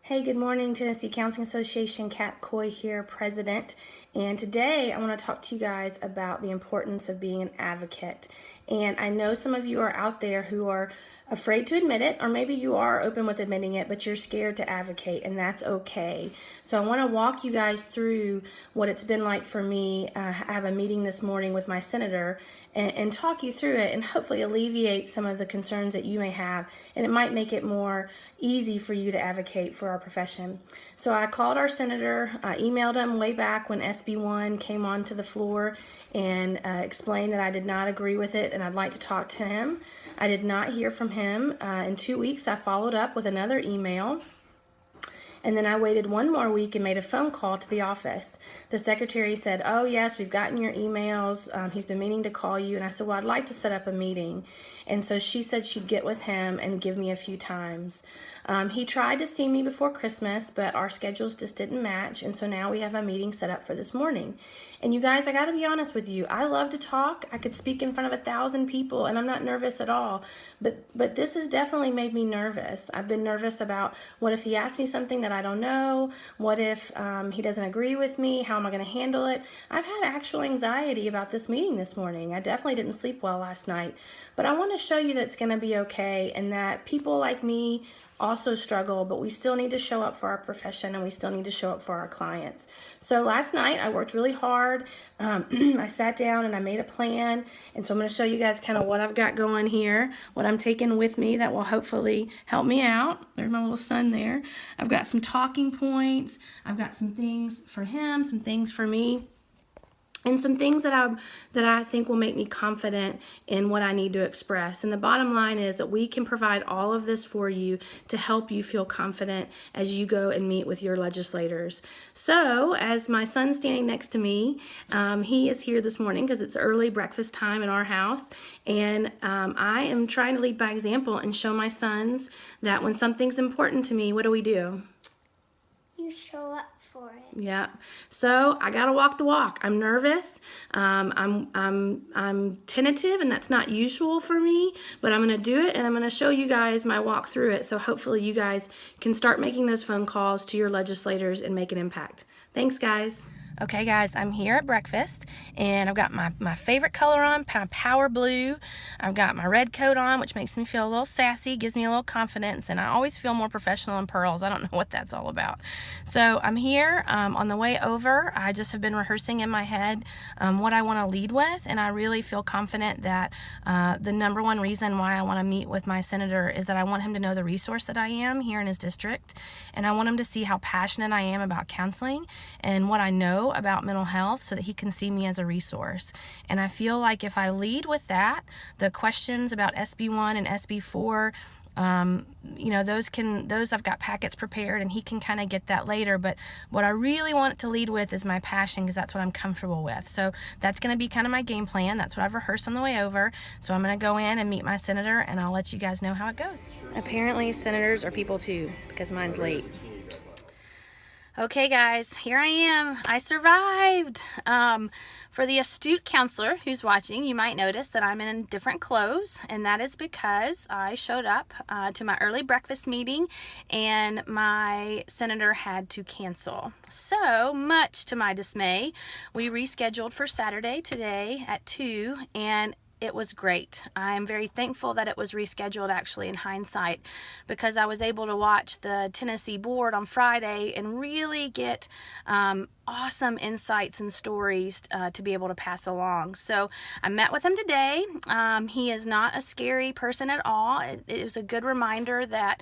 Hey, good morning, Tennessee Counseling Association. Kat Coy here, President. And today I want to talk to you guys about the importance of being an advocate. And I know some of you are out there who are afraid to admit it, or maybe you are open with admitting it, but you're scared to advocate, and that's okay. So I want to walk you guys through what it's been like for me. I have a meeting this morning with my senator and talk you through it and hopefully alleviate some of the concerns that you may have, and it might make it more easy for you to advocate for our profession. So I called our senator, I emailed him way back when SB1 came onto the floor and explained that I did not agree with it and I'd like to talk to him. I did not hear from him. In 2 weeks, I followed up with another email. And then I waited one more week and made a phone call to the office. The secretary said, "Oh, yes, we've gotten your emails. He's been meaning to call you." And I said, "Well, I'd like to set up a meeting." And so she said she'd get with him and give me a few times. He tried to see me before Christmas, but our schedules just didn't match. And so now we have a meeting set up for this morning. And you guys, I got to be honest with you. I love to talk. I could speak in front of 1,000 people, and I'm not nervous at all. But this has definitely made me nervous. I've been nervous about what if he asks me something that I don't know? What if he doesn't agree with me? How am I going to handle it? I've had actual anxiety about this meeting this morning. I definitely didn't sleep well last night. But I want to show you that it's going to be okay and that people like me also struggle, but we still need to show up for our profession and we still need to show up for our clients. So last night I worked really hard. I sat down and I made a plan, and so I'm going to show you guys kind of what I've got going here, what I'm taking with me that will hopefully help me out. There's my little son there. I've got some talking points. I've got some things for him, some things for me, and some things that I think will make me confident in what I need to express. And the bottom line is that we can provide all of this for you to help you feel confident as you go and meet with your legislators. So as my son's standing next to me, he is here this morning because it's early breakfast time in our house, and I am trying to lead by example and show my sons that when something's important to me, what do? You show up for it. Yeah. So I gotta walk the walk. I'm nervous. I'm tentative, and that's not usual for me. But I'm gonna do it, and I'm gonna show you guys my walk through it. So hopefully you guys can start making those phone calls to your legislators and make an impact. Thanks, guys. Okay, guys, I'm here at breakfast, and I've got my favorite color on, power blue. I've got my red coat on, which makes me feel a little sassy, gives me a little confidence, and I always feel more professional in pearls. I don't know what that's all about. So I'm here on the way over. I just have been rehearsing in my head what I want to lead with, and I really feel confident that the number one reason why I want to meet with my senator is that I want him to know the resource that I am here in his district, and I want him to see how passionate I am about counseling and what I know about mental health so that he can see me as a resource. And I feel like if I lead with that, the questions about SB1 and SB4, those I've got packets prepared, and he can kind of get that later. But what I really want to lead with is my passion, because that's what I'm comfortable with. So that's going to be kind of my game plan. That's what I've rehearsed on the way over. So I'm going to go in and meet my senator, and I'll let you guys know how it goes. Apparently senators are people too, because mine's late. Okay, guys, here I am. I survived. For the astute counselor who's watching, you might notice that I'm in different clothes, and that is because I showed up to my early breakfast meeting, and my senator had to cancel. So, much to my dismay, we rescheduled for Saturday today at 2, and it was great. I am very thankful that it was rescheduled, actually, in hindsight, because I was able to watch the Tennessee board on Friday and really get awesome insights and stories to be able to pass along. So I met with him today. He is not a scary person at all. It was a good reminder that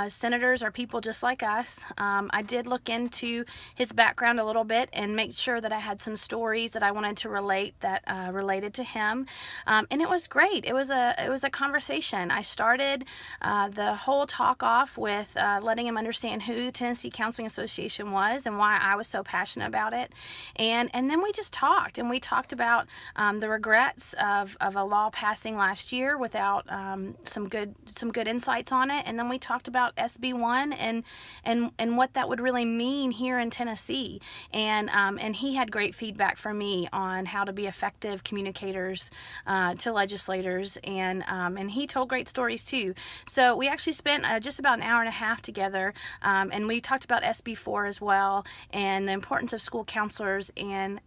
senators are people just like us. I did look into his background a little bit and make sure that I had some stories that I wanted to relate that related to him. And it was great. It was a conversation. I started the whole talk off with letting him understand who the Tennessee Counseling Association was and why I was so passionate passionate about it. And then we just talked, and we talked about the regrets of a law passing last year without some good insights on it. And then we talked about SB1 and what that would really mean here in Tennessee. And he had great feedback for me on how to be effective communicators to legislators, and he told great stories too. So we actually spent just about an hour and a half together, and we talked about SB4 as well, and the importance of school counselors. And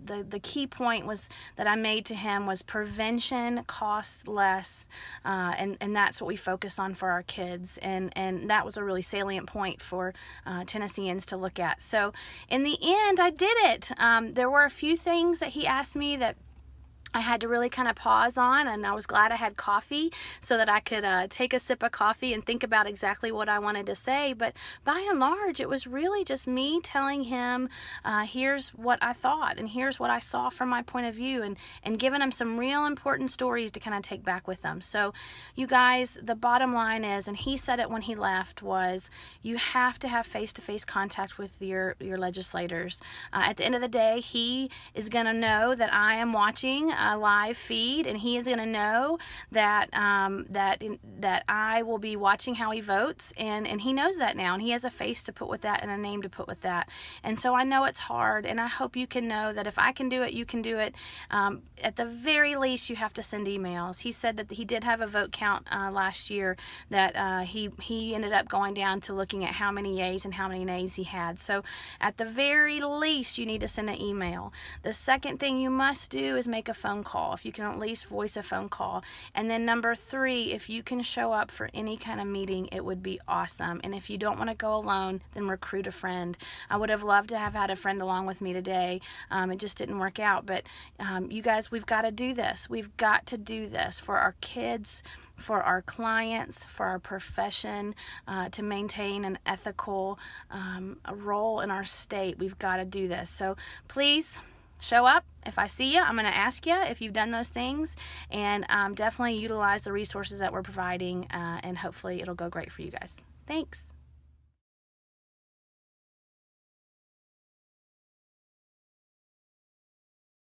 the key point was that I made to him was prevention costs less, and that's what we focus on for our kids, and that was a really salient point for Tennesseans to look at. So in the end, I did it. There were a few things that he asked me that I had to really kind of pause on, and I was glad I had coffee so that I could take a sip of coffee and think about exactly what I wanted to say. But by and large, it was really just me telling him, here's what I thought, and here's what I saw from my point of view, and giving him some real important stories to kind of take back with them. So you guys, the bottom line is, and he said it when he left, was you have to have face-to-face contact with your legislators. At the end of the day, he is going to know that I am watching a live feed, and he is going to know that that I will be watching how he votes, and he knows that now, and he has a face to put with that and a name to put with that. And so I know it's hard, and I hope you can know that if I can do it, you can do it. At the very least, you have to send emails. He said that he did have a vote count last year that he ended up going down to looking at how many yeas and how many nays he had. So at the very least, you need to send an email. The second thing you must do is make a phone call, if you can at least voice a phone call. And then number 3, if you can show up for any kind of meeting, it would be awesome. And if you don't want to go alone, then recruit a friend. I would have loved to have had a friend along with me today. It just didn't work out. But you guys, we've got to do this. We've got to do this for our kids, for our clients, for our profession, to maintain an ethical role in our state. We've got to do this. So please show up. If I see you, I'm going to ask you if you've done those things, and definitely utilize the resources that we're providing, and hopefully it'll go great for you guys. Thanks.